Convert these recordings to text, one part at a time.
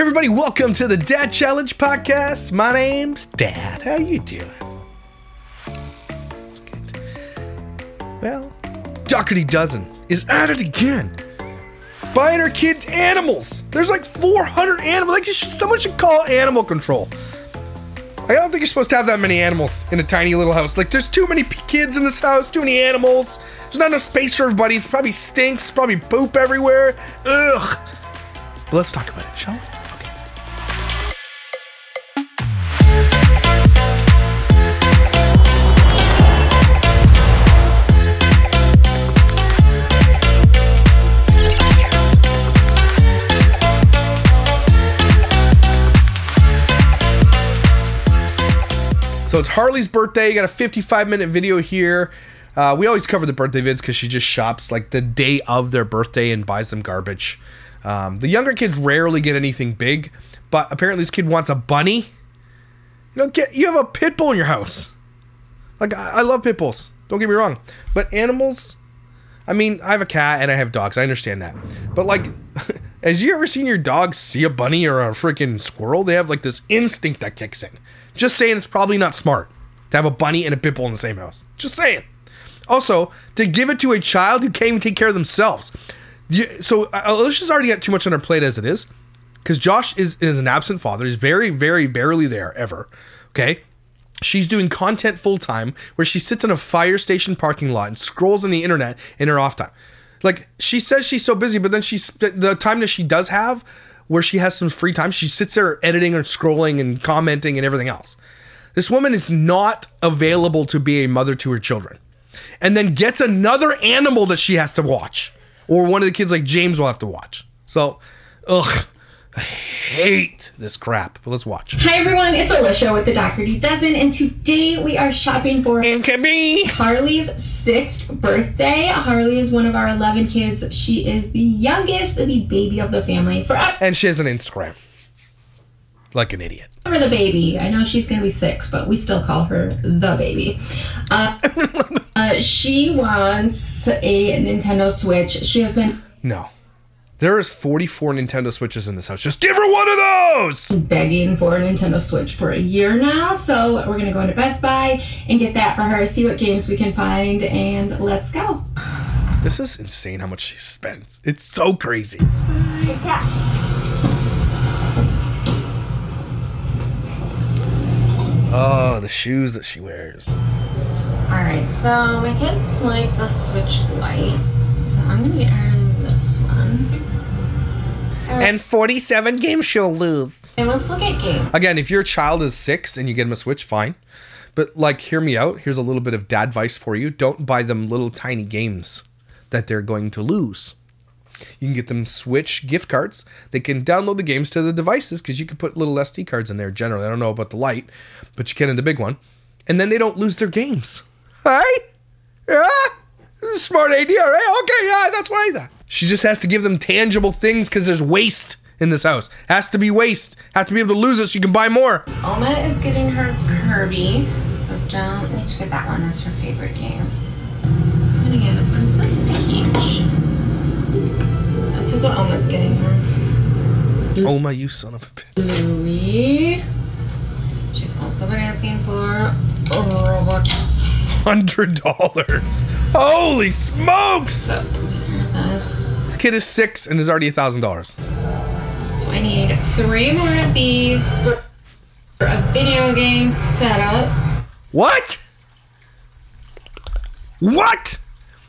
Everybody, welcome to the Dad Challenge podcast. My name's Dad. How you doing? That's good. Well, Dougherty Dozen is at it again. Buying her kids animals. There's like 400 animals. Like someone should call animal control. I don't think you're supposed to have that many animals in a tiny little house. Like there's too many kids in this house, too many animals. There's not enough space for everybody. It's probably stinks, probably poop everywhere. Ugh. But let's talk about it, shall we? So it's Harley's birthday. You got a 55-minute video here. We always cover the birthday vids because she just shops like the day of their birthday and buys them garbage. The younger kids rarely get anything big, but apparently this kid wants a bunny. You have a pit bull in your house. Like I love pit bulls. Don't get me wrong, but animals. I mean, I have a cat and I have dogs. I understand that, but like, has you ever seen your dog see a bunny or a freaking squirrel? They have like this instinct that kicks in. Just saying, it's probably not smart to have a bunny and a pit bull in the same house. Just saying. Also, to give it to a child who can't even take care of themselves. So Alicia's already got too much on her plate as it is, because Josh is an absent father. He's very, very barely there ever. Okay, she's doing content full time, where she sits in a fire station parking lot and scrolls on the internet in her off time. Like she says she's so busy, but then the time that she does have, where she has some free time, she sits there editing and scrolling and commenting and everything else. This woman is not available to be a mother to her children. And then gets another animal that she has to watch. Or one of the kids like James will have to watch. So, ugh, I hate this crap. But let's watch. Hi everyone, it's Alicia with the Dougherty Dozen, and today we are shopping for Harley's 6th birthday. Harley is one of our 11 kids. She is the youngest, the baby of the family. And she has an Instagram. Like an idiot. For the baby. I know she's going to be 6, but we still call her the baby. She wants a Nintendo Switch. She has been... No. There is 44 Nintendo Switches in this house. Just give her one of those! Begging for a Nintendo Switch for a year now. So we're going to go into Best Buy and get that for her, see what games we can find, and let's go. This is insane how much she spends. It's so crazy. Oh, the shoes that she wears. Alright, so my kids like the Switch Lite, so I'm going to get her this one. And 47 games she'll lose. And let's look at games. Again, if your child is 6 and you get them a Switch, fine. But like, hear me out. Here's a little bit of dad advice for you. Don't buy them little tiny games that they're going to lose. You can get them Switch gift cards. They can download the games to the devices because you can put little SD cards in there generally. I don't know about the Lite, but you can in the big one. And then they don't lose their games. Hey? Yeah? Smart idea, right? Okay, yeah, that's what I thought. She just has to give them tangible things because there's waste in this house. Has to be waste. Have to be able to lose it so you can buy more. Oma is getting her Kirby, so don't need to get that one. That's her favorite game. I'm gonna get Princess Peach. This is what Oma's getting her. Oma, you son of a bitch. Louis. She's also been asking for Robux. $100. Holy smokes! So, this. The kid is 6 and is already $1,000. So I need 3 more of these for a video game setup. What? What?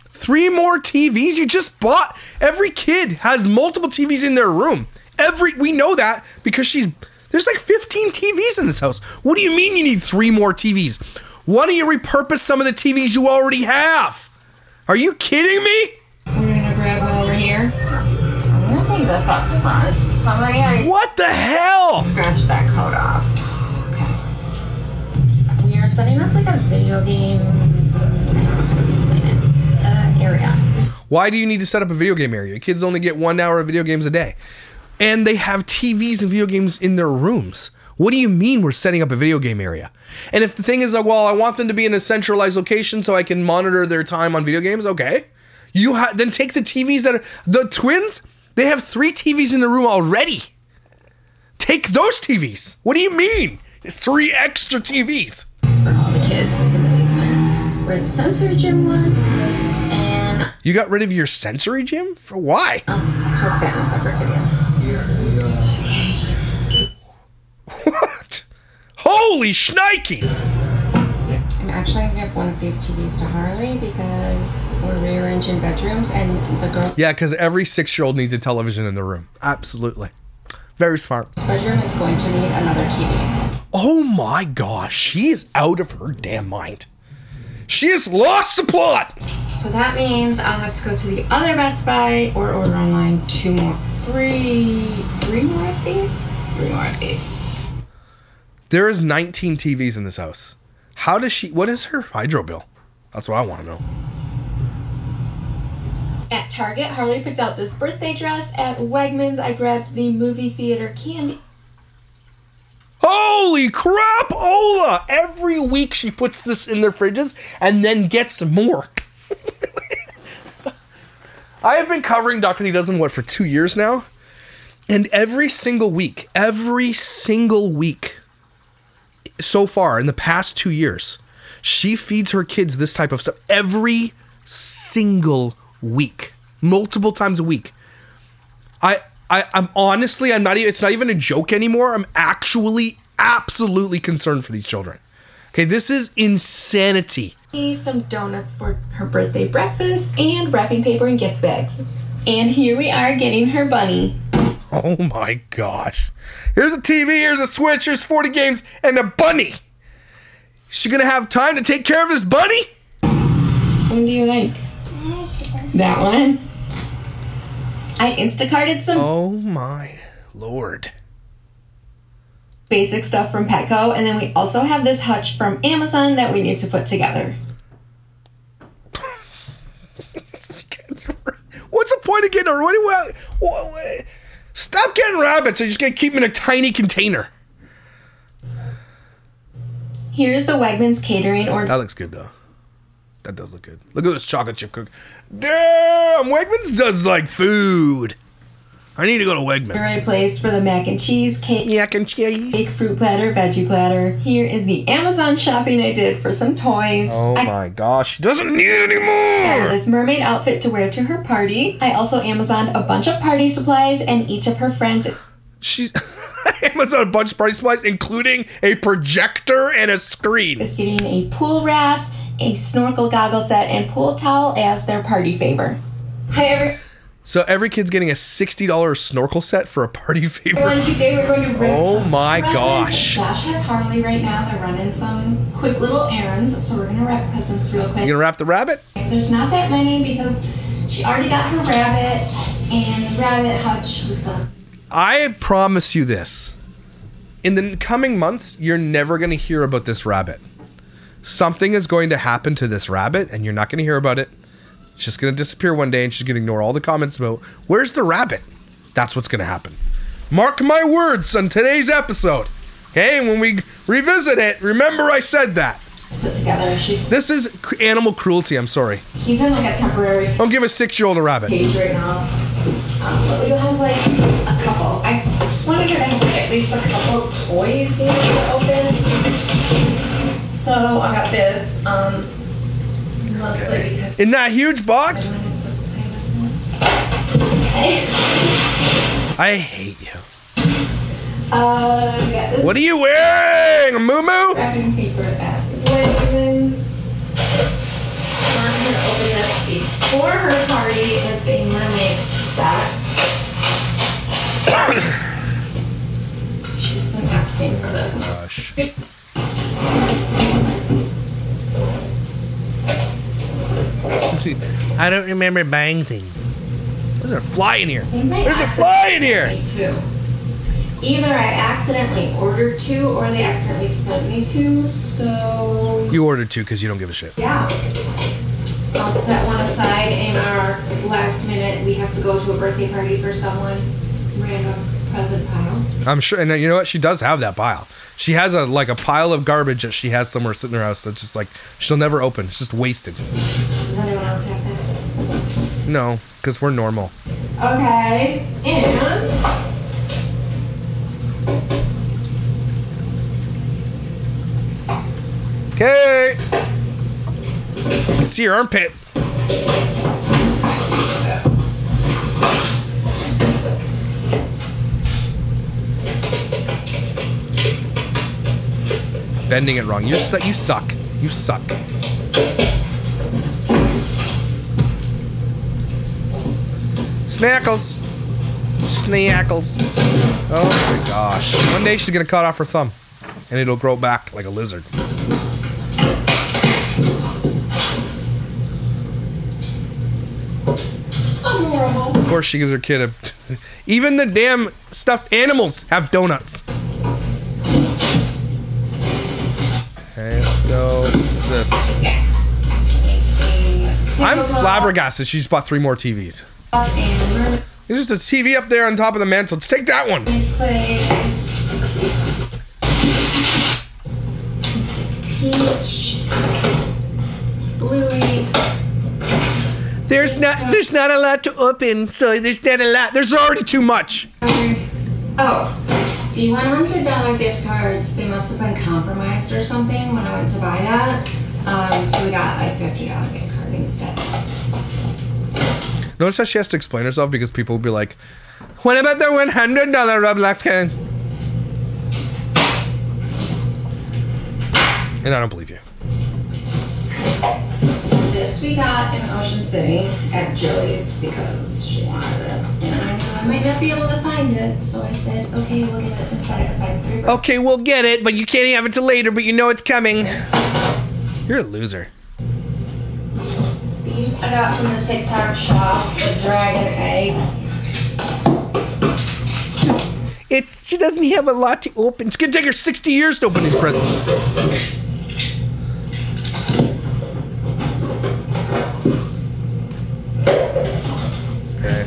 3 more TVs? You just bought? Every kid has multiple TVs in their room. We know that because there's like 15 TVs in this house. What do you mean you need 3 more TVs? Why don't you repurpose some of the TVs you already have? Are you kidding me? We're gonna grab one over here. So I'm gonna take this up front. Somebody already... What the hell? Scratch that coat off. Okay. We are setting up like a video game... I don't know how to explain it. Area. Why do you need to set up a video game area? Kids only get 1 hour of video games a day. And they have TVs and video games in their rooms. What do you mean we're setting up a video game area? And if the thing is like, well, I want them to be in a centralized location so I can monitor their time on video games, okay. Then take the TVs that are, the twins, they have 3 TVs in the room already. take those TVs. What do you mean? 3 extra TVs. For all the kids in the basement, where the sensory gym was, and you got rid of your sensory gym? For why? I'll post that in a separate video. What? Holy shnikes! I'm actually gonna give one of these TVs to Harley because we're rearranging bedrooms and the girl. Yeah, because every 6-year-old needs a television in their room. Absolutely. Very smart. This bedroom is going to need another TV. Oh my gosh, she is out of her damn mind. She has lost the plot. So that means I'll have to go to the other Best Buy or order online 3 more of these. 3 more of these. There is 19 TVs in this house. How does she, what is her hydro bill? That's what I want to know. At Target, Harley picked out this birthday dress. At Wegmans, I grabbed the movie theater candy. Holy crap, Ola! Every week she puts this in their fridges and then gets more. I have been covering Dougherty Dozen, what, for 2 years now? And every single week, so far in the past 2 years, she feeds her kids this type of stuff every single week, multiple times a week. I'm honestly, I'm not even, it's not even a joke anymore. I'm actually absolutely concerned for these children. Okay, this is insanity. Some donuts for her birthday breakfast and wrapping paper and gift bags. And here we are getting her bunny. Oh my gosh. Here's a TV, here's a Switch, here's 40 games, and a bunny. Is she gonna have time to take care of this bunny? One do you like? That one? I Instacarted some Oh my Lord. basic stuff from Petco, and then we also have this hutch from Amazon that we need to put together. What's the point of getting her? What do you want? Stop getting rabbits. You're just gonna keep them in a tiny container. Here's the Wegmans catering order. That looks good though. That does look good. Look at this chocolate chip cookie. Damn, Wegmans does like food. I need to go to Wegmans. I placed for the mac and cheese cake. Mac and cheese. Cake, fruit platter, veggie platter. Here is the Amazon shopping I did for some toys. Oh my gosh, she doesn't need it And anymore. this mermaid outfit to wear to her party. I also Amazoned a bunch of party supplies, and each of her friends. She's Amazon a bunch of party supplies, including a projector and a screen. Is getting a pool raft, a snorkel goggle set, and pool towel as their party favor. Hi So every kid's getting a $60 snorkel set for a party favor. everyone, today we're going to rip Oh some my presents. gosh. Josh has Harley right now. They're running some quick little errands, so we're going to wrap presents real quick. You gonna wrap the rabbit? There's not that many because she already got her rabbit, and the rabbit hutch was done. I promise you this. In the coming months, you're never gonna hear about this rabbit. Something is going to happen to this rabbit, and you're not gonna hear about it. It's just gonna disappear one day, and she's gonna ignore all the comments about, where's the rabbit? That's what's gonna happen. Mark my words on today's episode. Okay, and when we revisit it, remember I said that. Put together. This is animal cruelty, I'm sorry. He's in like a temporary Don't give a 6-year-old a rabbit. cage right now. But we'll have like a couple. I just wanted her to have like, at least a couple of toys here to open. So I got this, mostly because In that huge box? I wanted to play with it. I hate you. We got this What are you wearing? A moo-moo? wrapping paper at Wegmans. I'm gonna open this before her party. It's a mermaid set. She's been asking for this. Gosh. I don't remember buying things. There's a fly in here. There's a fly in here. Two. Either I accidentally ordered 2 or they accidentally sent me 2, so You ordered 2 because you don't give a shit. yeah. I'll set one aside in our last minute. We have to go to a birthday party for someone. Random present pile. I'm sure, and you know what? She does have that pile. She has a pile of garbage that she has somewhere sitting in her house that's just like she'll never open. It's just wasted. Does anyone else have that? No, because we're normal. Okay, and Okay. You can see your armpit. Bending it wrong. You suck. You suck. Snackles. Snackles. Oh my gosh. One day she's gonna cut off her thumb. And it'll grow back like a lizard. Adorable. Of course she gives her kid a... Even the damn stuffed animals have donuts. Okay, let's go. What's this? Yeah. I'm flabbergasted she's bought 3 more TVs. There's just a TV up there on top of the mantle. Let's take that one. Peach. Bluey. There's not a lot to open, so there's not a lot. There's already too much. Oh, the $100 gift cards, they must have been compromised or something when I went to buy that. So we got a $50 gift card instead. Notice how she has to explain herself because people will be like, what about the $100 Roblox card? And I don't believe you. This we got in Ocean City at Joey's because she wanted it. And I knew I might not be able to find it, so I said, okay, we'll get it and set it aside for you. Okay, we'll get it, but you can't have it till later, but you know it's coming. You're a loser. These I got from the TikTok shop, the dragon eggs. She doesn't have a lot to open. It's gonna take her 60 years to open these presents. Okay.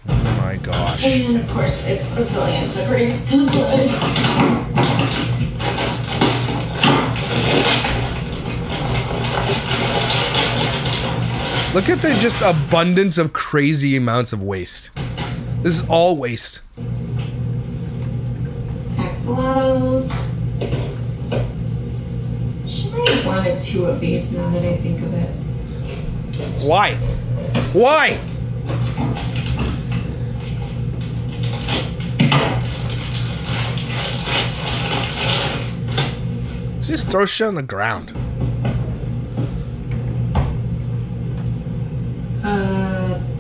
Oh my gosh. And of course, it's a zillion degrees to play. Look at the just abundance of crazy amounts of waste. This is all waste. Axolotls. She might have wanted 2 of these now that I think of it. Why? Why? She just throws shit on the ground.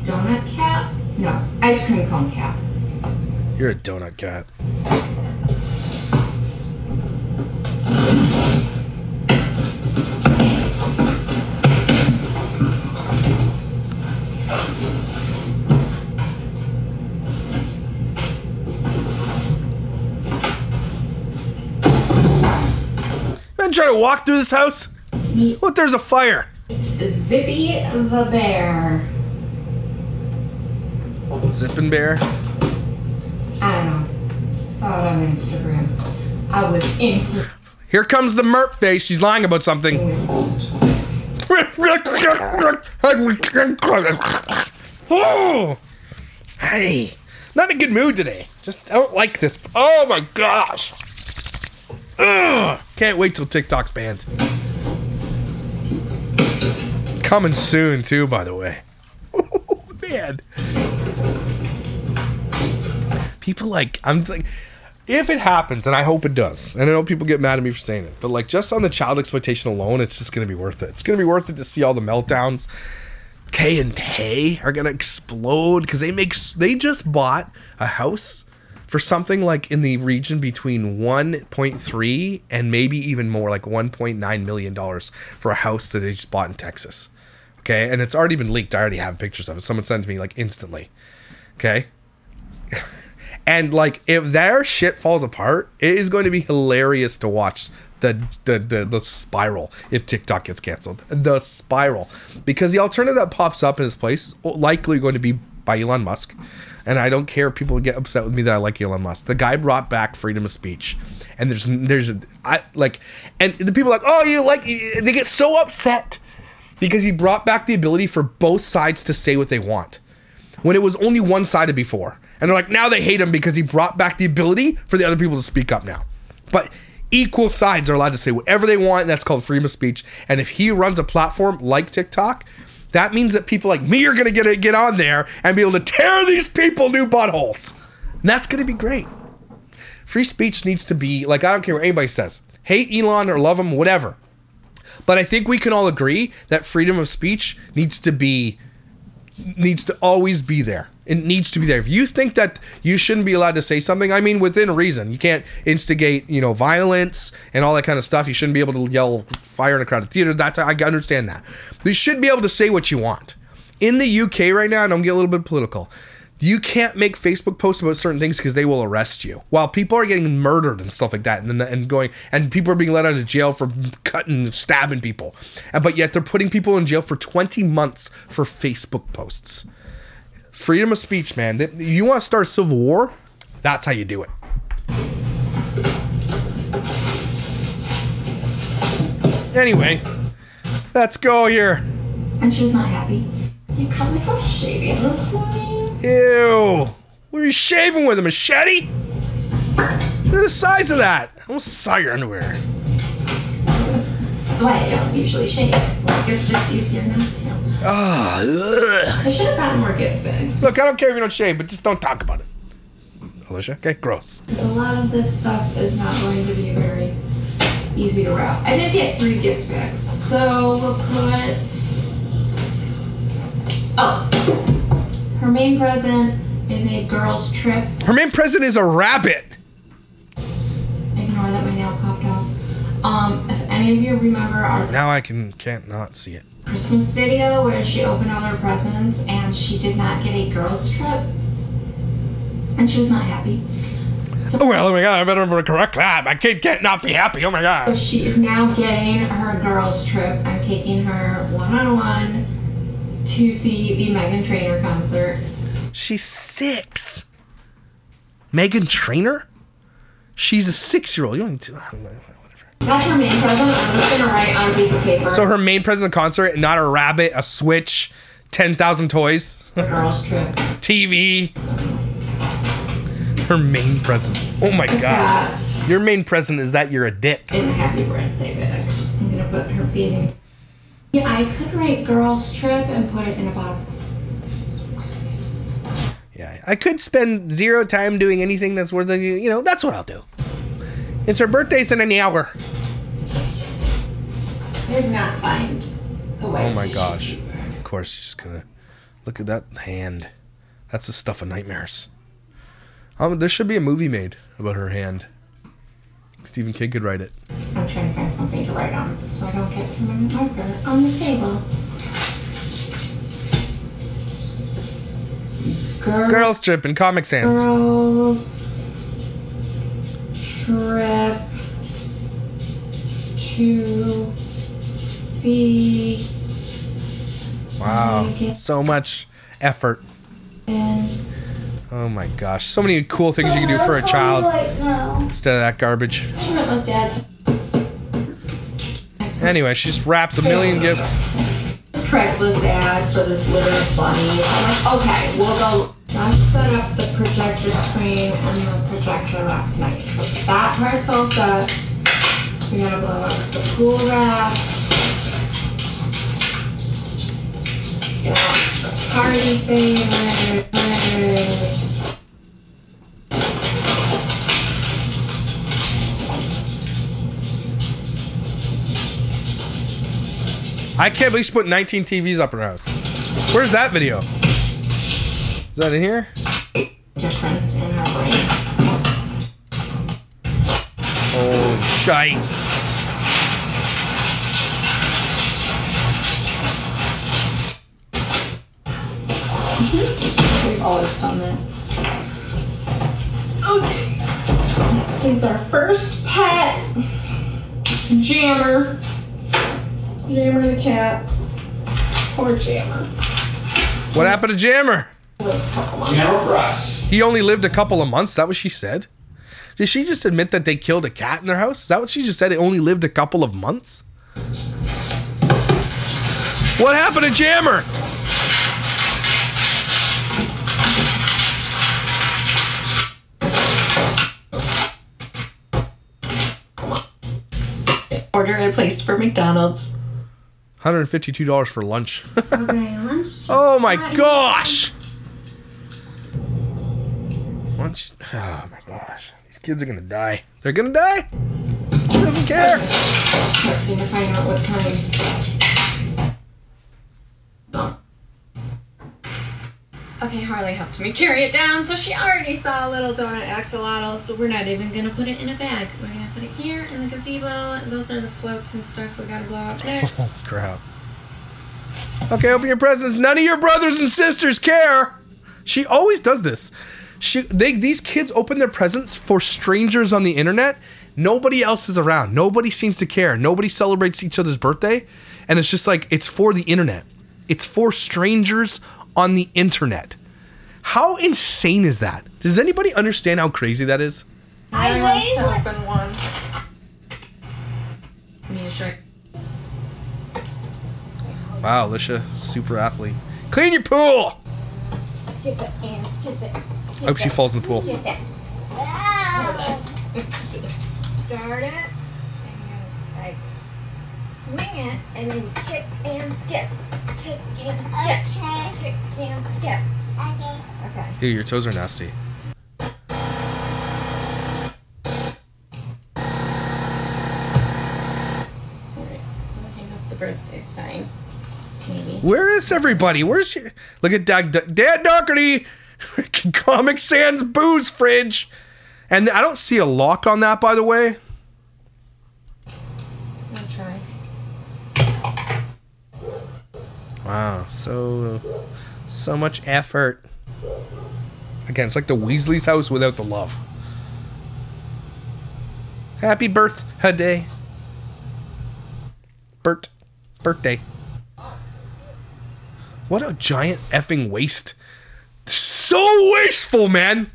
Donut cat? No, ice cream cone cat. You're a donut cat. Man, try to walk through this house? Look, there's a fire. Zippy the bear. Zippin' Bear? I don't know. Saw it on Instagram. I was in for... Here comes the merp face. She's lying about something. Oh! Hey. Not in a good mood today. Just I don't like this. Oh my gosh. Ugh. Can't wait till TikTok's banned. Coming soon too, by the way. Oh, man. People like, I'm like, if it happens, and I hope it does, and I know people get mad at me for saying it, but like just on the child exploitation alone, it's just gonna be worth it. It's gonna be worth it to see all the meltdowns. Kay and Tay are gonna explode because they just bought a house for something like in the region between 1.3 and maybe even more, like $1.9 million for a house that they just bought in Texas. Okay, and it's already been leaked. I already have pictures of it. Someone sent it to me like instantly. Okay. And like, if their shit falls apart, it is going to be hilarious to watch the spiral if TikTok gets canceled. The spiral, because the alternative that pops up in its place is likely going to be by Elon Musk. And I don't care if people get upset with me that I like Elon Musk. The guy brought back freedom of speech, and and the people are like, oh, they get so upset because he brought back the ability for both sides to say what they want when it was only one-sided before. And they're like, now they hate him because he brought back the ability for the other people to speak up now. But equal sides are allowed to say whatever they want, and that's called freedom of speech. And if he runs a platform like TikTok, that means that people like me are going to get on there and be able to tear these people new buttholes. And that's going to be great. Free speech needs to be, like, I don't care what anybody says. Hate Elon or love him, whatever. But I think we can all agree that freedom of speech needs to always be there. It needs to be there. If you think that you shouldn't be allowed to say something, I mean, within reason. You can't instigate, violence and all that kind of stuff. You shouldn't be able to yell fire in a crowded theater. I understand that. But you should be able to say what you want. In the UK right now, and I'm getting a little bit political, you can't make Facebook posts about certain things because they will arrest you. While people are getting murdered and stuff like that, and people are being let out of jail for cutting and stabbing people, but yet they're putting people in jail for 20 months for Facebook posts. Freedom of speech, man. You want to start a civil war? That's how you do it. Anyway, let's go here. And she was not happy. I caught myself shaving this morning. Ew. What are you shaving with? A machete? Look at the size of that. I almost saw your underwear. That's why I don't usually shave. Like, it's just easier not to. I should have gotten more gift bags. Look, I don't care if you don't shave, but just don't talk about it. Alicia, okay? Gross. Because a lot of this stuff is not going to be very easy to wrap. I did get 3 gift bags. So we'll put... Oh. Her main present is a girls' trip. Her main present is a rabbit. Ignore that my nail popped off. If any of you remember our... Now I can't not see it. Christmas video where she opened all her presents and she did not get a girls' trip. And she was not happy. So, oh my God, I better correct that. My kid can't not be happy. Oh my God. So she is now getting her girls' trip. I'm taking her one-on-one to see the Meghan Trainor concert. She's 6. Meghan Trainor? She's a 6-year-old. You don't need to... Whatever. That's her main present. I'm just going to write on a piece of paper. So her main present concert, not a rabbit, a Switch, 10,000 toys. The girls' trip. TV. Her main present. Oh my God. Your main present is that you're a dick. In a happy birthday bag. I'm going to put her beating. Yeah, I could write girls' trip and put it in a box. Yeah, I could spend 0 time doing anything that's worth it. That's what I'll do. It's her birthday's in an hour. I did not find a way. Oh my gosh. Of course, she's gonna look at that hand. That's the stuff of nightmares. There should be a movie made about her hand. Stephen King could write it. I'm trying to find something to write on so I don't get my marker on the table. Girls trip in Comic Sans. Girls trip to see. Wow, so much effort. Oh my gosh, so many cool things you can do for a child instead of that garbage. Anyway, she just wraps a million gifts. Craigslist ad for this litter of bunnies. I'm like, okay, we'll go. I set up the projector screen and the projector last night. So that part's all set. We gotta blow up the pool wraps. Get out the party favorites. I can't believe she put 19 TVs up in her house. Where's that video? Is that in here? Difference in our brains. Oh, shite. We've always done that. Okay. Since our first pet, Jammer. Jammer the cat. Poor Jammer. What happened to Jammer? Never for us. He only lived a couple of months. Is that what she said? Did she just admit that they killed a cat in their house? Is that what she just said? It only lived a couple of months? What happened to Jammer? order I placed for McDonald's. $152 for lunch. Okay, lunch. Oh my gosh! Lunch. Oh my gosh. These kids are gonna die. They're gonna die? Who doesn't care? Texting to find out what time. Okay, Harley helped me carry it down, so she already saw a little donut axolotl, so we're not even gonna put it in a bag. We're gonna put it here in the gazebo, and those are the floats and stuff we gotta blow out next. Holy crap. Okay, open your presents. None of your brothers and sisters care. She always does this. These kids open their presents for strangers on the internet. Nobody else is around. Nobody seems to care. Nobody celebrates each other's birthday. And it's just like, it's for the internet. It's for strangers on the internet. How insane is that? Does anybody understand how crazy that is? I wants to open one. Need a shirt. Wow, Alicia, super athlete. Clean your pool! Skip it and skip it. I hope she falls in the pool. Skip it. Start it, and you like swing it, and then kick and skip. Kick and skip. Okay. Kick and skip. Okay. Okay. Ew, your toes are nasty. Alright, I'm gonna hang up the birthday sign. Maybe. Where is everybody? Where's your... Look at Dad Dougherty! Comic Sans booze fridge! And I don't see a lock on that, by the way. I'll try. Wow, so much effort. Again, it's like the Weasley's house without the love. Happy birthday. Birthday. What a giant effing waste. So wasteful, man.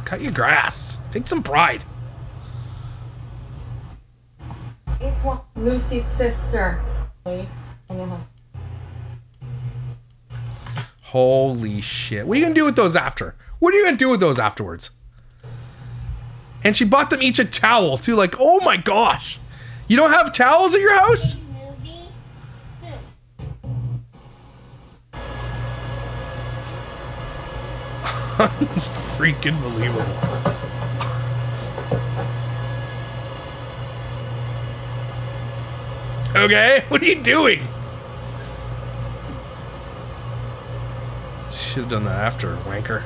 Cut your grass. Take some pride. It's one Lucy's sister. Holy shit. What are you gonna do with those after? What are you gonna do with those afterwards? And she bought them each a towel too. Like, oh my gosh. You don't have towels at your house? Freaking believable. Okay, what are you doing? Should have done that after, wanker.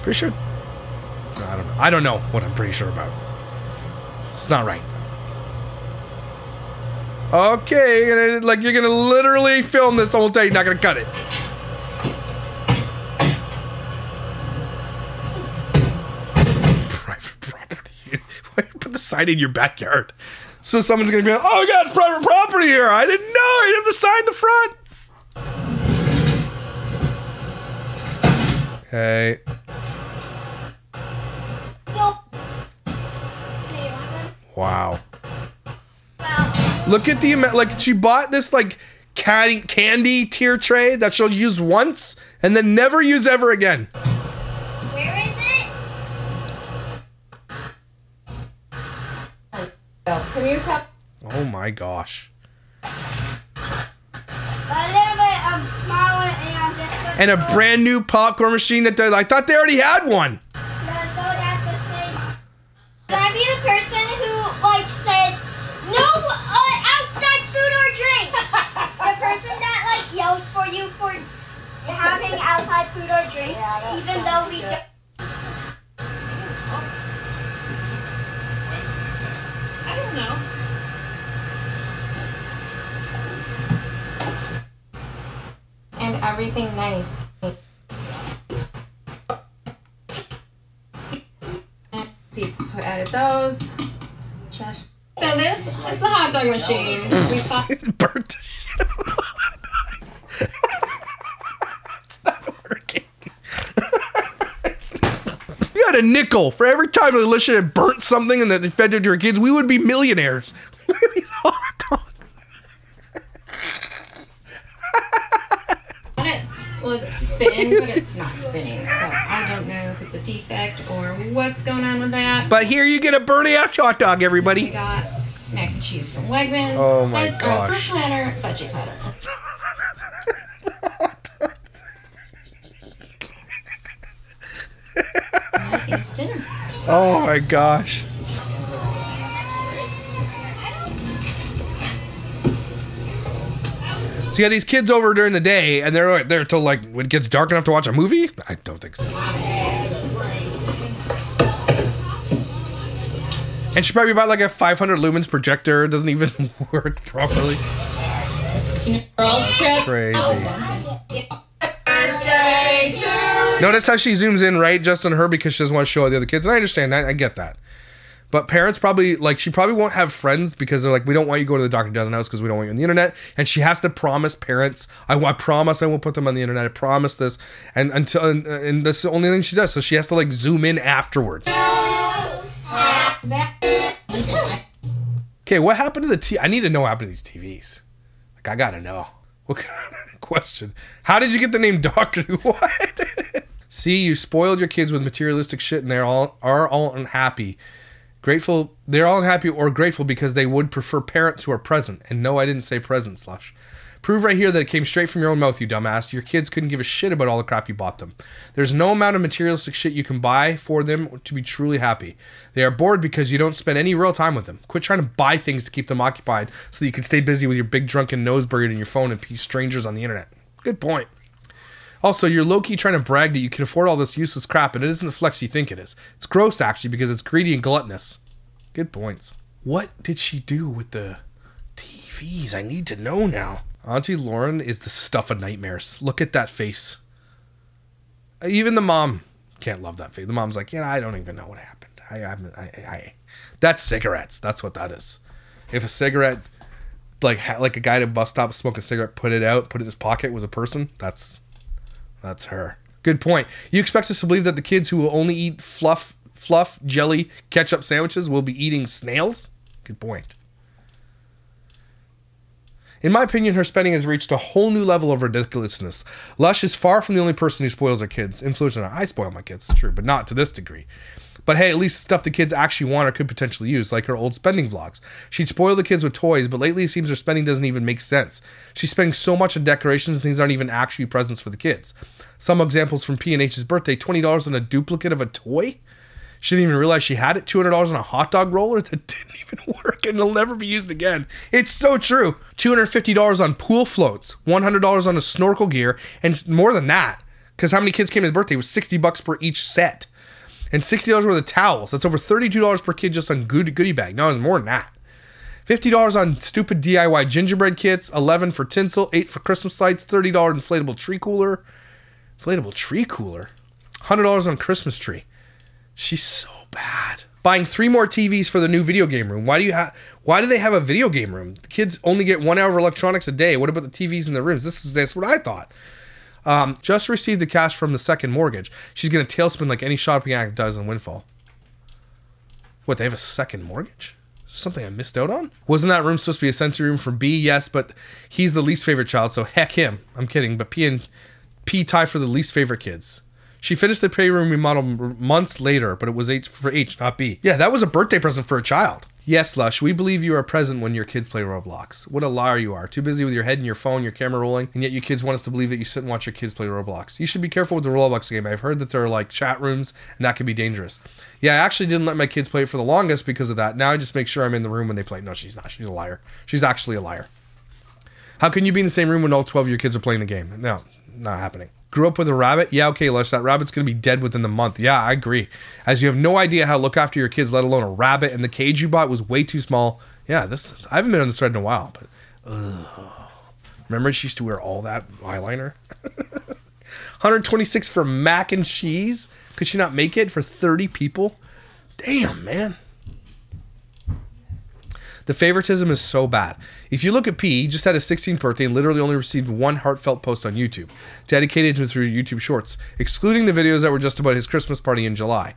Pretty sure. No, I don't know. I don't know what I'm pretty sure about. It's not right. Okay, you're gonna literally film this whole thing. You're not gonna cut it. Private property. Why you put the sign in your backyard? So someone's gonna be like, "Oh my God, it's private property here! I didn't know. You have the sign in the front." Okay. Wow. Look at the amount, like she bought this like candy tier tray that she'll use once and then never use ever again. Where is it? Can you tell? Oh my gosh. A little bit smaller and just And a brand new popcorn machine that I thought they already had one. Can I be the person who like says no outside food or drinks? The person that like yells for you for having outside food or drinks, even though we don't. I don't know. And everything nice. So I added those. Just so this is the hot dog machine. We thought Burnt. It's not working. You a nickel for every time Alicia had burnt something and that it fed it to her kids, we would be millionaires. Look at these hot dogs. Well, it's spinning, but it's not spinning. So I don't know if it's a defect or what's going on with that. But here you get a burnt-ass hot dog, everybody. We got mac and cheese from Wegmans. Oh my gosh. Fruit platter, veggie platter. That is dinner. Oh my gosh. So you got these kids over during the day, and they're there till like when it gets dark enough to watch a movie? I don't think so. And she probably bought like a 500 lumens projector. It doesn't even work properly. Crazy. Notice how she zooms in right just on her because she doesn't want to show the other kids. And I understand that. I get that. But parents probably, like, she probably won't have friends because they're like, we don't want you to go to the Dr. Dozen house because we don't want you on the internet. And she has to promise parents, I promise I won't put them on the internet. I promise this. And that's the only thing she does. So she has to, like, zoom in afterwards. Okay, what happened to the TV? I need to know what happened to these TVs. Like, I gotta know. What kind of question? How did you get the name Doctor? What? See, you spoiled your kids with materialistic shit and they're all unhappy. Grateful, they're all unhappy or grateful because they would prefer parents who are present. And no, I didn't say present, Slush. Prove right here that it came straight from your own mouth, you dumbass. Your kids couldn't give a shit about all the crap you bought them. There's no amount of materialistic shit you can buy for them to be truly happy. They are bored because you don't spend any real time with them. Quit trying to buy things to keep them occupied so that you can stay busy with your big drunken nose buried in your phone and peace strangers on the internet. Good point. Also, you're low-key trying to brag that you can afford all this useless crap, and it isn't the flex you think it is. It's gross, actually, because it's greedy and gluttonous. Good points. What did she do with the TVs? I need to know now. Auntie Lauren is the stuff of nightmares. Look at that face. Even the mom can't love that face. The mom's like, yeah, I don't even know what happened. That's cigarettes. That's what that is. If a cigarette, like a guy at a bus stop smoking a cigarette, put it in his pocket was a person, that's her. Good point. You expect us to believe that the kids who will only eat fluff, jelly, ketchup sandwiches will be eating snails? Good point. In my opinion, her spending has reached a whole new level of ridiculousness. Lush is far from the only person who spoils her kids. Influencer, I spoil my kids, it's true, but not to this degree. But hey, at least stuff the kids actually want or could potentially use, like her old spending vlogs. She'd spoil the kids with toys, but lately it seems her spending doesn't even make sense. She's spending so much on decorations and things aren't even actually presents for the kids. Some examples from P&H's birthday, $20 on a duplicate of a toy? She didn't even realize she had it. $200 on a hot dog roller that didn't even work and it'll never be used again. It's so true. $250 on pool floats, $100 on a snorkel gear, and more than that, because how many kids came to his birthday? It was $60 per each set. And $60 worth of towels. That's over $32 per kid just on goodie bag. No, it's more than that. $50 on stupid DIY gingerbread kits, $11 for tinsel, $8 for Christmas lights, $30 inflatable tree cooler. Inflatable tree cooler? $100 on Christmas tree. She's so bad. Buying 3 more TVs for the new video game room. Why do they have a video game room? The kids only get 1 hour of electronics a day. What about the TVs in the rooms? That's what I thought. Just received the cash from the second mortgage. She's going to tailspin like any shopping act does in Windfall. What, they have a second mortgage? Something I missed out on? Wasn't that room supposed to be a sensory room for B? Yes, but he's the least favorite child, so heck him. I'm kidding, but P tie for the least favorite kids. She finished the playroom remodel months later, but it was for H, not B. Yeah, that was a birthday present for a child. Yes, Lush, we believe you are present when your kids play Roblox. What a liar you are. Too busy with your head and your phone, your camera rolling, and yet you kids want us to believe that you sit and watch your kids play Roblox. You should be careful with the Roblox game. I've heard that there are like chat rooms, and that can be dangerous. Yeah, I actually didn't let my kids play it for the longest because of that. Now I just make sure I'm in the room when they play. No, she's not. She's a liar. She's actually a liar. How can you be in the same room when all 12 of your kids are playing the game? No, not happening. Grew up with a rabbit? Yeah, okay, Lush, that rabbit's going to be dead within the month. Yeah, I agree. As you have no idea how to look after your kids, let alone a rabbit, and the cage you bought was way too small. Yeah, I haven't been on this thread in a while, but remember she used to wear all that eyeliner? 126 for mac and cheese? Could she not make it for 30 people? Damn, man. The favoritism is so bad. If you look at P, he just had his 16th birthday and literally only received 1 heartfelt post on YouTube, dedicated to through YouTube Shorts, excluding the videos that were just about his Christmas party in July.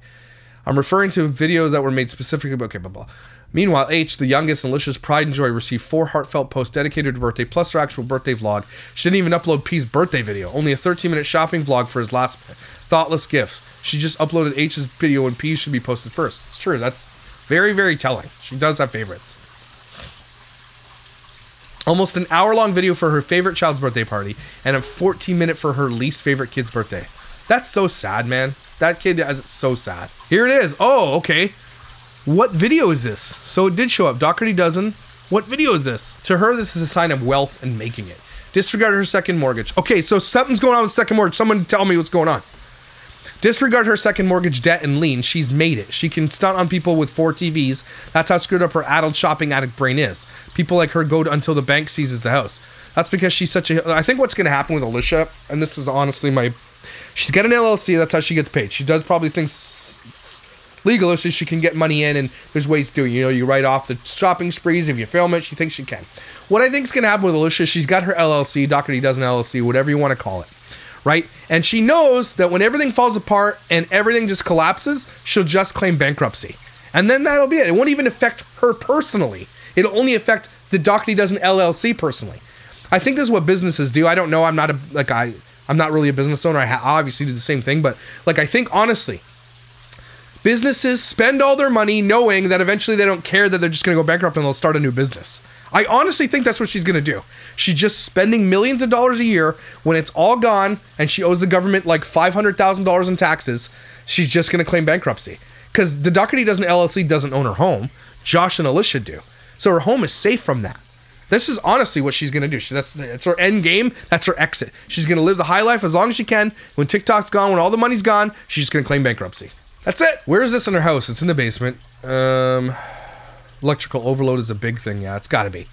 I'm referring to videos that were made specifically about, okay, blah, blah. Meanwhile, H, the youngest and Alicia's pride and joy, received 4 heartfelt posts dedicated to birthday, plus her actual birthday vlog. She didn't even upload P's birthday video, only a 13-minute shopping vlog for his last thoughtless gifts. She just uploaded H's video and P's should be posted first. It's true, that's very, very telling. She does have favorites. Almost an hour-long video for her favorite child's birthday party, and a 14-minute for her least favorite kid's birthday. That's so sad, man. That kid is so sad. Here it is. Oh, okay. What video is this? So it did show up. Dougherty doesn't. What video is this? To her, this is a sign of wealth and making it. Disregard her second mortgage. Okay, so something's going on with second mortgage. Someone tell me what's going on. Disregard her second mortgage debt and lien. She's made it. She can stunt on people with 4 TVs. That's how screwed up her adult shopping addict brain is. People like her go until the bank seizes the house. That's because she's such a... I think what's going to happen with Alicia, and this is honestly my... She's got an LLC. That's how she gets paid. She does probably things legal so she can get money in, and there's ways to do it. You know, you write off the shopping sprees if you film it. She thinks she can. What I think is going to happen with Alicia, she's got her LLC. Dougherty does an LLC, whatever you want to call it. Right? And she knows that when everything falls apart and everything just collapses, she'll just claim bankruptcy. And then that'll be it. It won't even affect her personally. It'll only affect the Dougherty does an LLC personally. I think this is what businesses do. I don't know. I'm not really a business owner. I obviously do the same thing. But like, I think honestly, businesses spend all their money knowing that eventually they don't care that they're just going to go bankrupt and they'll start a new business. I honestly think that's what she's going to do. She's just spending millions of dollars a year. When it's all gone and she owes the government like $500,000 in taxes, she's just going to claim bankruptcy. Because the Dougherty doesn't LLC doesn't own her home. Josh and Alicia do. So her home is safe from that. This is honestly what she's going to do. That's her end game. That's her exit. She's going to live the high life as long as she can. When TikTok's gone, when all the money's gone, she's just going to claim bankruptcy. That's it. Where is this in her house? It's in the basement. Electrical overload is a big thing. Yeah, it's got to be.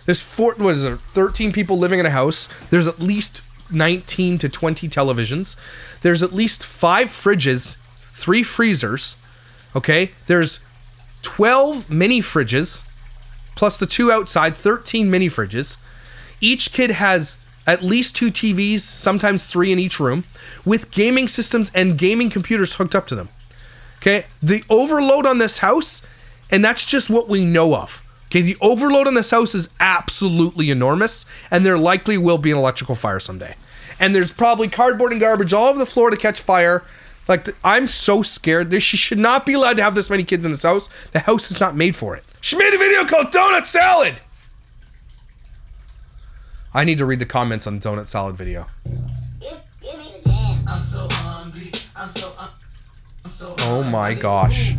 There's 13 people living in a house. There's at least 19 to 20 televisions. There's at least 5 fridges, 3 freezers. Okay? There's 12 mini fridges, plus the 2 outside, 13 mini fridges. Each kid has at least 2 TVs, sometimes 3 in each room, with gaming systems and gaming computers hooked up to them. Okay? The overload on this house, and that's just what we know of. Okay, the overload on this house is absolutely enormous, and there likely will be an electrical fire someday. And there's probably cardboard and garbage all over the floor to catch fire. Like, I'm so scared. She should not be allowed to have this many kids in this house. The house is not made for it. She made a video called Donut Salad. I need to read the comments on the Donut Salad video. Oh my gosh.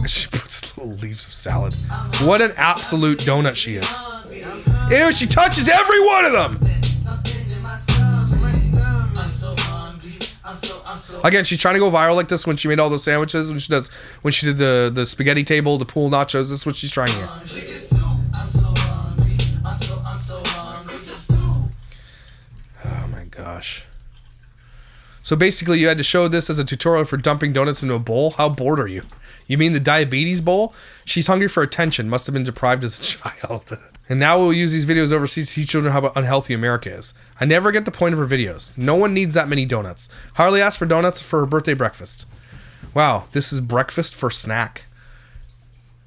She puts little leaves of salad. What an absolute donut she is. Ew, she touches every one of them. Again, she's trying to go viral like this when she made all those sandwiches, when she did the spaghetti table, the pool nachos. This is what she's trying here. Oh my gosh. So basically you had to show this as a tutorial for dumping donuts into a bowl. How bored are you? You mean the diabetes bowl? She's hungry for attention. Must have been deprived as a child. And now we'll use these videos overseas to teach children how unhealthy America is. I never get the point of her videos. No one needs that many donuts. Harley asked for donuts for her birthday breakfast. Wow, this is breakfast for snack.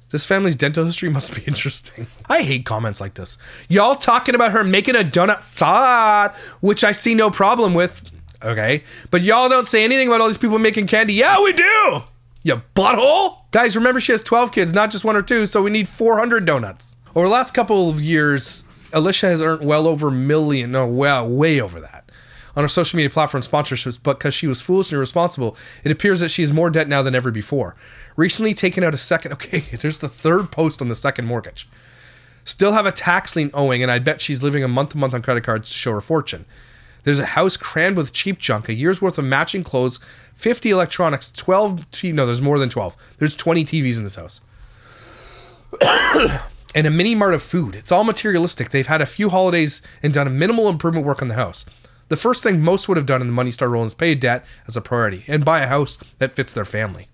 This family's dental history must be interesting. I hate comments like this. Y'all talking about her making a donut salad, which I see no problem with. Okay, but y'all don't say anything about all these people making candy. Yeah, we do. You butthole. Guys, remember she has 12 kids, not just 1 or 2, so we need 400 donuts. Over the last couple of years, Alicia has earned well over $1 million, no, well, way over that, on her social media platform sponsorships, but because she was foolish and irresponsible, it appears that she has more debt now than ever before. Recently taken out a second, okay, there's the 3rd post on the second mortgage. Still have a tax lien owing, and I bet she's living a month-to-month on credit cards to show her fortune. There's a house crammed with cheap junk, a year's worth of matching clothes, 50 electronics, 12, no, there's more than 12. There's 20 TVs in this house. And a mini mart of food. It's all materialistic. They've had a few holidays and done a minimal improvement work on the house. The first thing most would have done in the money star rolling is pay debt as a priority and buy a house that fits their family.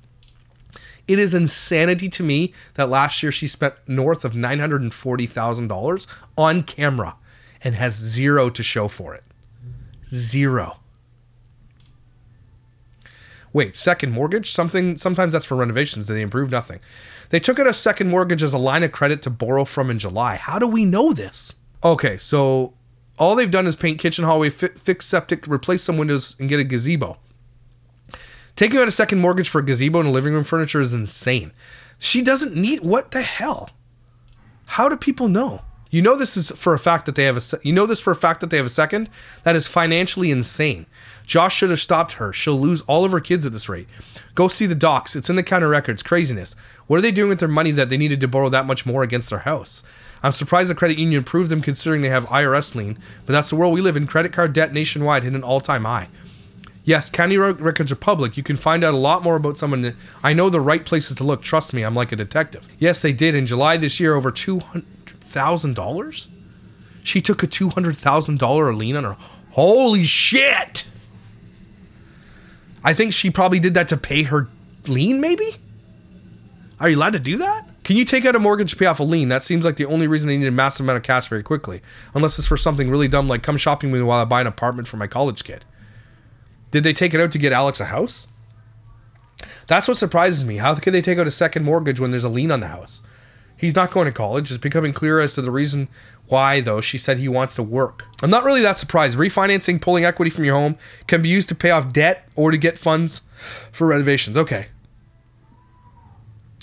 It is insanity to me that last year she spent north of $940,000 on camera and has 0 to show for it. 0. Wait, second mortgage? Sometimes that's for renovations. Did they improve? Nothing. They took out a second mortgage as a line of credit to borrow from in July. How do we know this? Okay, so all they've done is paint kitchen, hallway, fix septic, replace some windows, and get a gazebo. Taking out a second mortgage for a gazebo and living room furniture is insane. She doesn't need... What the hell? How do people know? You know this is for a fact that they have a second? That is financially insane. Josh should have stopped her. She'll lose all of her kids at this rate. Go see the docs. It's in the county records. Craziness. What are they doing with their money that they needed to borrow that much more against their house? I'm surprised the credit union approved them considering they have IRS lien, but that's the world we live in. Credit card debt nationwide hit an all-time high. Yes, county records are public. You can find out a lot more about someone. I know the right places to look. Trust me, I'm like a detective. Yes, they did. In July this year, over $200,000? She took a $200,000 lien on her. Holy shit! I think she probably did that to pay her lien, maybe? Are you allowed to do that? Can you take out a mortgage to pay off a lien? That seems like the only reason they need a massive amount of cash very quickly. Unless it's for something really dumb like come shopping with me while I buy an apartment for my college kid. Did they take it out to get Alex a house? That's what surprises me. How could they take out a second mortgage when there's a lien on the house? He's not going to college. It's becoming clear as to the reason why, though. She said he wants to work. I'm not really that surprised. Refinancing, pulling equity from your home can be used to pay off debt or to get funds for renovations. Okay.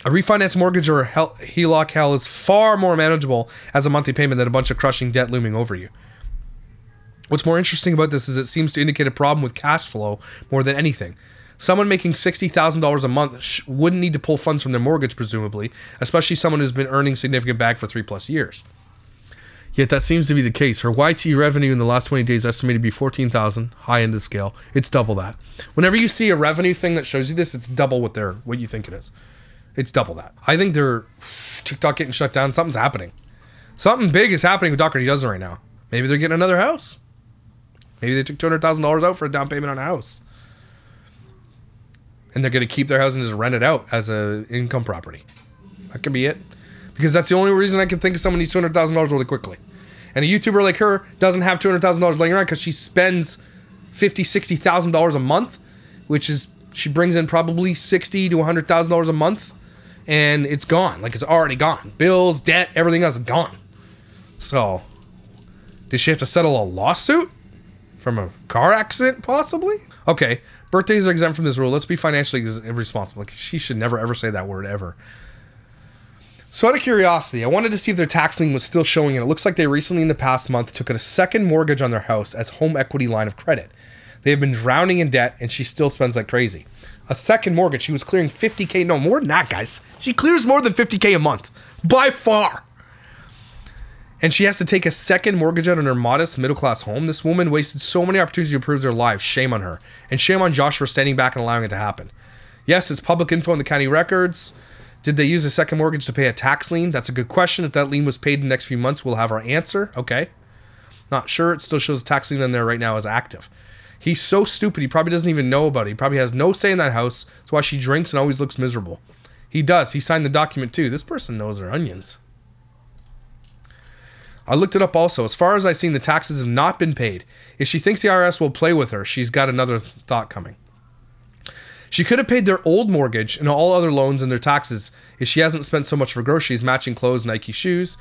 A refinance mortgage or a HELOC hell is far more manageable as a monthly payment than a bunch of crushing debt looming over you. What's more interesting about this is it seems to indicate a problem with cash flow more than anything. Someone making $60,000 a month wouldn't need to pull funds from their mortgage, presumably, especially someone who's been earning significant bag for 3+ years. Yet that seems to be the case. Her YT revenue in the last 20 days estimated to be $14,000, high end of the scale. It's double that. Whenever you see a revenue thing that shows you this, it's double what you think it is. It's double that. I think they're TikTok getting shut down. Something's happening. Something big is happening with Dougherty Dozen right now. Maybe they're getting another house. Maybe they took $200,000 out for a down payment on a house. And they're going to keep their house and just rent it out as an income property. That could be it. Because that's the only reason I can think of someone needs $200,000 really quickly. And a YouTuber like her doesn't have $200,000 laying around because she spends $50,000, $60,000 a month, which is, she brings in probably $60,000 to $100,000 a month, and it's gone. Like, it's already gone. Bills, debt, everything else is gone. So, did she have to settle a lawsuit? From a car accident, possibly? Okay, birthdays are exempt from this rule. Let's be financially irresponsible. She should never, ever say that word, ever. So out of curiosity, I wanted to see if their tax lien was still showing, and it looks like they recently, in the past month, took out a second mortgage on their house as home equity line of credit. They have been drowning in debt, and she still spends like crazy. A second mortgage. She was clearing $50K. No, more than that, guys. She clears more than $50K a month. By far. And she has to take a second mortgage out on her modest middle-class home. This woman wasted so many opportunities to improve their lives. Shame on her. And shame on Josh for standing back and allowing it to happen. Yes, it's public info in the county records. Did they use a second mortgage to pay a tax lien? That's a good question. If that lien was paid in the next few months, we'll have our answer. Okay. Not sure. It still shows a tax lien in there right now as active. He's so stupid. He probably doesn't even know about it. He probably has no say in that house. That's why she drinks and always looks miserable. He does. He signed the document too. This person knows their onions. I looked it up also. As far as I've seen, the taxes have not been paid. If she thinks the IRS will play with her, she's got another thought coming. She could have paid their old mortgage and all other loans and their taxes if she hasn't spent so much for groceries, matching clothes, Nike shoes.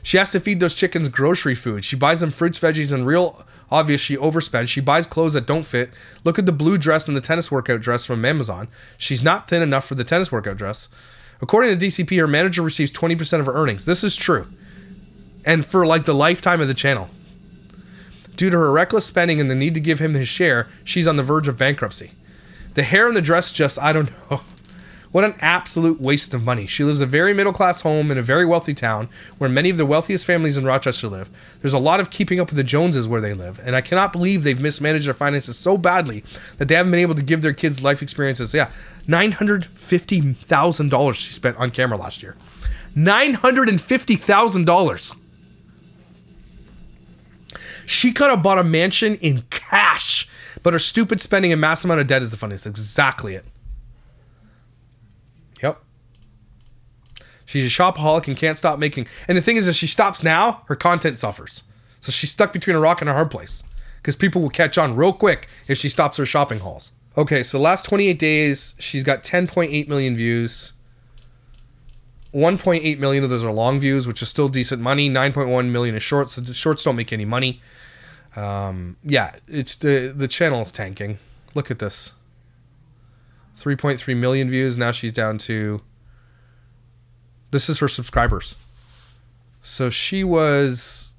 She has to feed those chickens grocery food. She buys them fruits, veggies, and real obvious she overspends. She buys clothes that don't fit. Look at the blue dress and the tennis workout dress from Amazon. She's not thin enough for the tennis workout dress. According to DCP, her manager receives 20% of her earnings. This is true. And for like the lifetime of the channel. Due to her reckless spending and the need to give him his share, she's on the verge of bankruptcy. The hair and the dress just, I don't know. What an absolute waste of money. She lives a very middle-class home in a very wealthy town where many of the wealthiest families in Rochester live. There's a lot of keeping up with the Joneses where they live, and I cannot believe they've mismanaged their finances so badly that they haven't been able to give their kids life experiences. Yeah, $950,000 she spent on camera last year. $950,000. She could have bought a mansion in cash, but her stupid spending and mass amount of debt is the funniest. Exactly it. Yep. She's a shopaholic and can't stop making. And the thing is, if she stops now, her content suffers. So she's stuck between a rock and a hard place because people will catch on real quick if she stops her shopping hauls. Okay, so last 28 days, she's got 10.8 million views. 1.8 million of those are long views, which is still decent money. 9.1 million is shorts. So the shorts don't make any money. Yeah, it's the channel is tanking. Look at this. 3.3 million views. Now she's down to... This is her subscribers. So she was...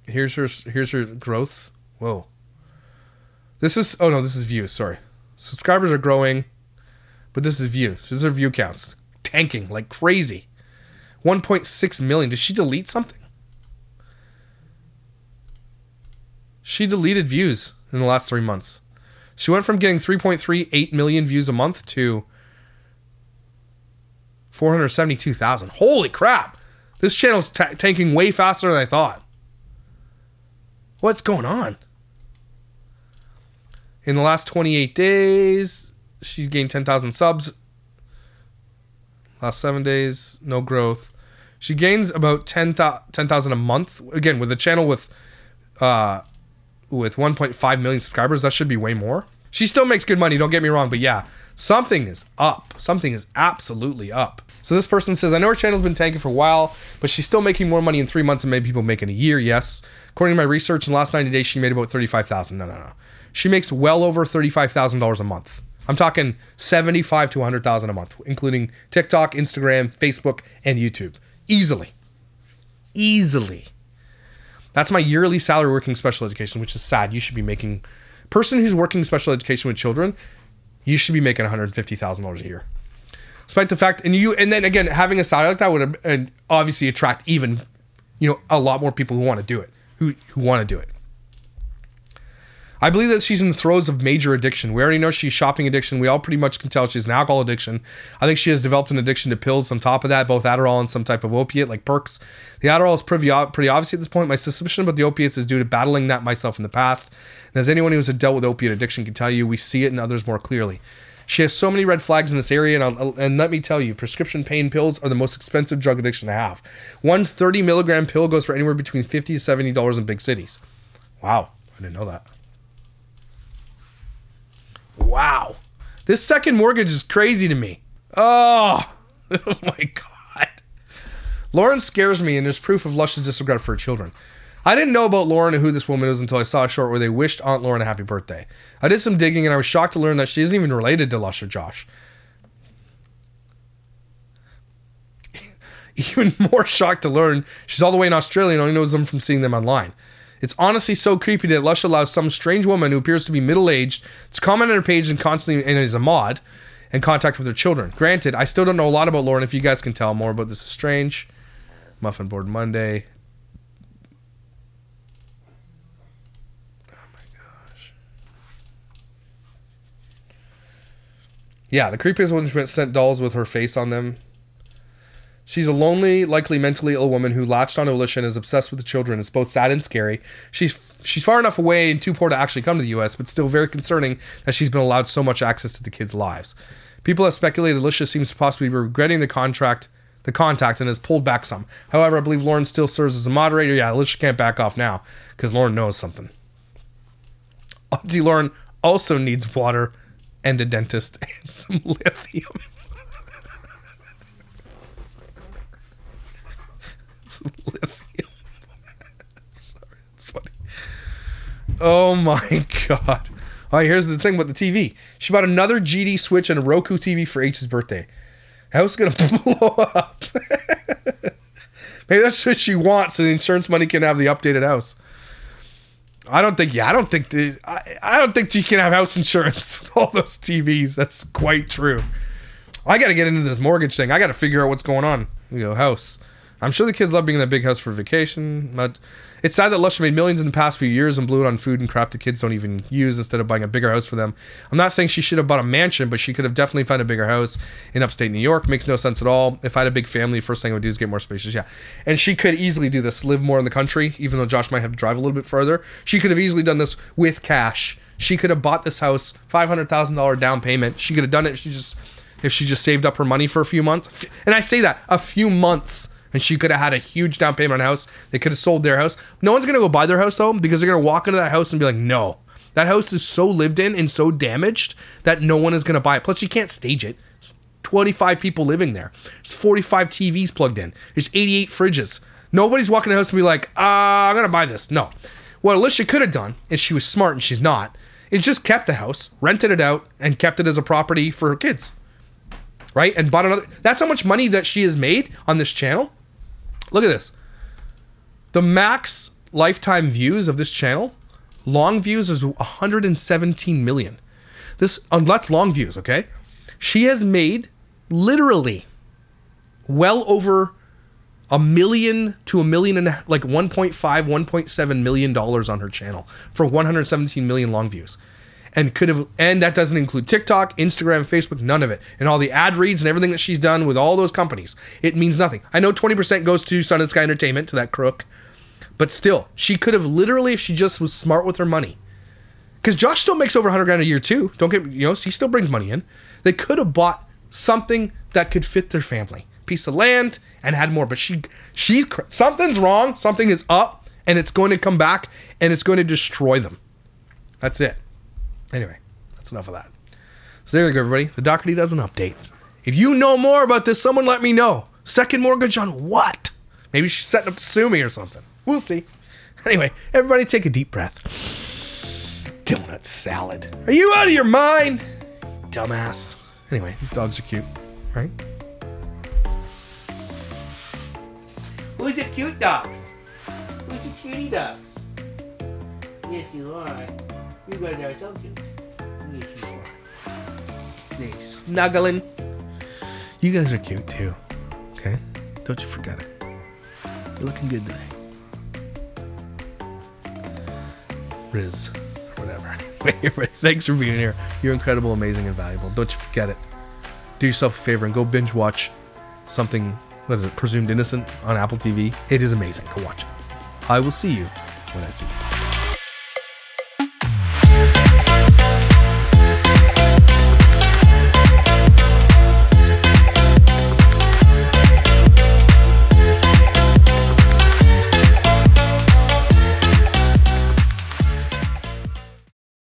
Here's her growth. Whoa. This is... Oh, no, this is views. Sorry. Subscribers are growing, but this is views. These are view counts. Tanking like crazy. 1.6 million. Did she delete something? She deleted views in the last 3 months. She went from getting 3.38 million views a month to 472,000. Holy crap. This channel's tanking way faster than I thought. What's going on? In the last 28 days, she's gained 10,000 subs. Last 7 days, no growth. She gains about 10,000 a month. Again, with a channel with 1.5 million subscribers, that should be way more. She still makes good money, don't get me wrong, but yeah, something is up. Something is absolutely up. So this person says, I know her channel's been tanking for a while, but she's still making more money in 3 months than many people make in a year. Yes. According to my research, in the last 90 days, she made about 35,000. No. She makes well over $35,000 a month. I'm talking 75 to 100,000 a month, including TikTok, Instagram, Facebook, and YouTube. Easily. That's my yearly salary working special education, which is sad. You should be making... Person who's working special education with children, you should be making $150,000 a year. Despite the fact... And then again, having a salary like that would obviously attract even, a lot more people who want to do it. Who want to do it. I believe that she's in the throes of major addiction. We already know she's shopping addiction. We all pretty much can tell she's an alcohol addiction. I think she has developed an addiction to pills on top of that, both Adderall and some type of opiate like Perks. The Adderall is pretty obvious at this point. My suspicion about the opiates is due to battling that myself in the past. And as anyone who's dealt with opiate addiction can tell you, we see it in others more clearly. She has so many red flags in this area, and let me tell you, prescription pain pills are the most expensive drug addiction to have. One 30 milligram pill goes for anywhere between $50 to $70 in big cities. Wow, I didn't know that. Wow. This second mortgage is crazy to me. Oh my God. Lauren scares me, and there's proof of Lush's disregard for her children. I didn't know about Lauren and who this woman is until I saw a short where they wished Aunt Lauren a happy birthday. I did some digging, and I was shocked to learn that she isn't even related to Lush or Josh. Even more shocked to learn she's all the way in Australia and only knows them from seeing them online. It's honestly so creepy that Lush allows some strange woman who appears to be middle-aged to comment on her page and constantly, and is a mod, in contact with her children. Granted, I still don't know a lot about Lauren. If you guys can tell more about this is strange. Muffin Board Monday. Oh my gosh. Yeah, the creepiest one she sent dolls with her face on them. She's a lonely, likely mentally ill woman who latched on Alicia and is obsessed with the children. It's both sad and scary. She's far enough away and too poor to actually come to the U.S., but still very concerning that she's been allowed so much access to the kids' lives. People have speculated Alicia seems to possibly be regretting the contact and has pulled back some. However, I believe Lauren still serves as a moderator. Yeah, Alicia can't back off now because Lauren knows something. Auntie Lauren also needs water and a dentist and some lithium. Lithium. Sorry, that's funny. Oh my God. All right, here's the thing about the TV. She bought another GD Switch and a Roku TV for H's birthday. House is gonna blow up. Maybe that's what she wants, so the insurance money can have the updated house. I don't think she can have house insurance with all those TVs. That's quite true. I got to get into this mortgage thing. I got to figure out what's going on. House. I'm sure the kids love being in that big house for vacation. But it's sad that Lush made millions in the past few years and blew it on food and crap the kids don't even use instead of buying a bigger house for them. I'm not saying she should have bought a mansion, but she could have definitely found a bigger house in upstate New York. Makes no sense at all. If I had a big family, first thing I would do is get more spacious. Yeah. And she could easily do this, live more in the country, even though Josh might have to drive a little bit further. She could have easily done this with cash. She could have bought this house, $500,000 down payment. She could have done it if she just saved up her money for a few months. And I say that, a few months. And she could have had a huge down payment on a house. They could have sold their house. No one's going to go buy their house, though, because they're going to walk into that house and be like, no, That house is so lived in and so damaged that no one is going to buy it. Plus, you can't stage it. It's 25 people living there. There's 45 TVs plugged in. There's 88 fridges. Nobody's walking in the house and be like, I'm going to buy this. No. What Alicia could have done, if she was smart and she's not, is just kept the house, rented it out, and kept it as a property for her kids. Right? And bought another. That's how much money that she has made on this channel. Look at this. The max lifetime views of this channel, long views, is 117 million. That's long views, okay? She has made literally well over $1 million to $1 million and like 1.5, 1.7 million dollars on her channel for 117 million long views. And that doesn't include TikTok, Instagram, Facebook, none of it. And all the ad reads and everything that she's done with all those companies. It means nothing. I know 20% goes to Sun and Sky Entertainment, to that crook. But still, she could have literally, if she just was smart with her money. Because Josh still makes over 100 grand a year too. He still brings money in. They could have bought something that could fit their family. Piece of land and had more. But something's wrong. Something is up and it's going to come back and it's going to destroy them. That's it. Anyway, that's enough of that. So there you go, everybody. The Dougherty does an update. If you know more about this, someone let me know. Second mortgage on what? Maybe she's setting up to sue me or something. We'll see. Anyway, everybody take a deep breath. Donut salad. Are you out of your mind? Dumbass. Anyway, these dogs are cute, right? Who's the cute dogs? Who's the cutie dogs? Yes, you are. You guys are so cute. Yes, you are. They're snuggling. You guys are cute too. Okay? Don't you forget it. You're looking good today. Riz. Whatever. Wait, thanks for being here. You're incredible, amazing, and valuable. Don't you forget it. Do yourself a favor and go binge watch something, what is it, Presumed Innocent on Apple TV. It is amazing. Go watch it. I will see you when I see you.